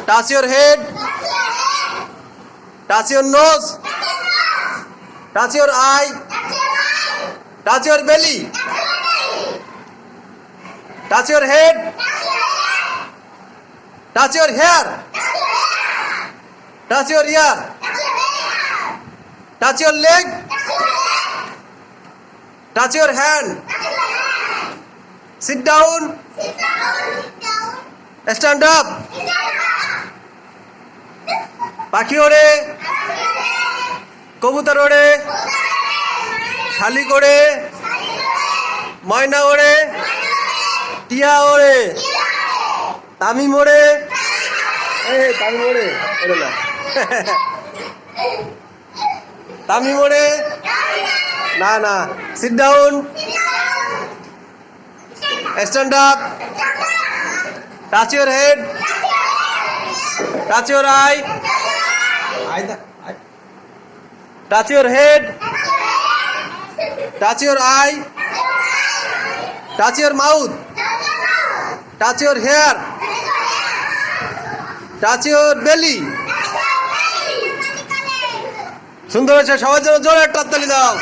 Touch your head. Touch your nose. Touch your eye. Touch your belly. Touch your head. Touch your hair. Touch your ear. Touch your leg. Touch your hand. Sit down. Stand up. পাখি ওড়ে, কবুতর ওড়ে, শালিক ওড়ে, ময়না ওড়ে, টিয়া ওড়ে, তামিম ওড়ে, তামিম ওড়ে, ওড়ে না, তামিম ওড়ে, না না, sit down, stand up, touch your head, touch your I, touch your head, touch your eye, touch your mouth, touch your hair, touch your belly. সুন্দর হয়েছে, সবার জন্য জোরে একটা তালি দাও।